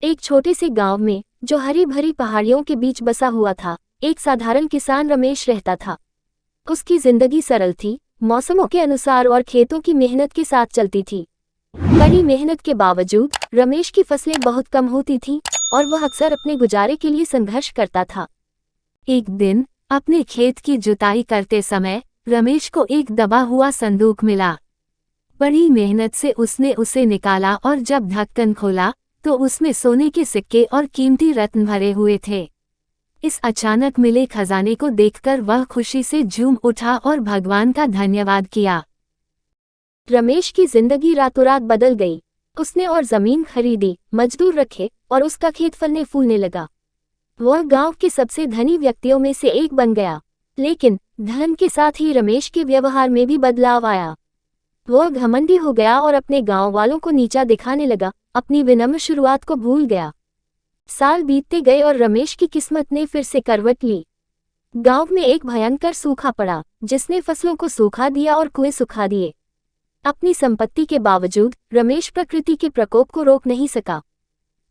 एक छोटे से गांव में, जो हरी भरी पहाड़ियों के बीच बसा हुआ था, एक साधारण किसान रमेश रहता था। उसकी जिंदगी सरल थी, मौसमों के अनुसार और खेतों की मेहनत के साथ चलती थी। कड़ी मेहनत के बावजूद रमेश की फसलें बहुत कम होती थीं और वह अक्सर अपने गुजारे के लिए संघर्ष करता था। एक दिन अपने खेत की जुताई करते समय रमेश को एक दबा हुआ संदूक मिला। बड़ी मेहनत से उसने उसे निकाला और जब ढक्कन खोला तो उसमें सोने के सिक्के और कीमती रत्न भरे हुए थे। इस अचानक मिले खजाने को देखकर वह खुशी से झूम उठा और भगवान का धन्यवाद किया। रमेश की जिंदगी रातों रात बदल गई। उसने और जमीन खरीदी, मजदूर रखे और उसका खेत फलने फूलने लगा। वह गांव के सबसे धनी व्यक्तियों में से एक बन गया। लेकिन धन के साथ ही रमेश के व्यवहार में भी बदलाव आया। वह घमंडी हो गया और अपने गांव वालों को नीचा दिखाने लगा, अपनी विनम्र शुरुआत को भूल गया। साल बीतते गए और रमेश की किस्मत ने फिर से करवट ली। गांव में एक भयंकर सूखा पड़ा, जिसने फसलों को सूखा दिया और कुएं सुखा दिए। अपनी संपत्ति के बावजूद रमेश प्रकृति के प्रकोप को रोक नहीं सका।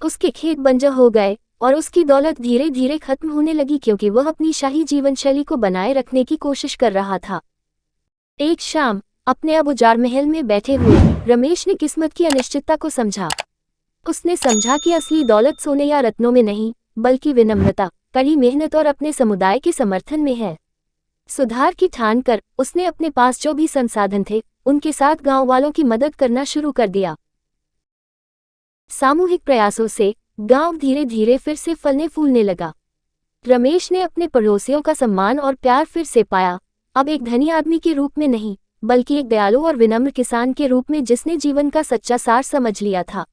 उसके खेत बंजर हो गए और उसकी दौलत धीरे धीरे खत्म होने लगी, क्योंकि वह अपनी शाही जीवन शैली को बनाए रखने की कोशिश कर रहा था। एक शाम अपने अबुजार महल में बैठे हुए रमेश ने किस्मत की अनिश्चितता को समझा। उसने समझा कि असली दौलत सोने या रत्नों में नहीं, बल्कि विनम्रता, कड़ी मेहनत और अपने समुदाय के समर्थन में है। सुधार की ठान कर उसने अपने पास जो भी संसाधन थे, उनके साथ गांव वालों की मदद करना शुरू कर दिया। सामूहिक प्रयासों से गांव धीरे धीरे फिर से फलने फूलने लगा। रमेश ने अपने पड़ोसियों का सम्मान और प्यार फिर से पाया, अब एक धनी आदमी के रूप में नहीं, बल्कि एक दयालु और विनम्र किसान के रूप में जिसने जीवन का सच्चा सार समझ लिया था।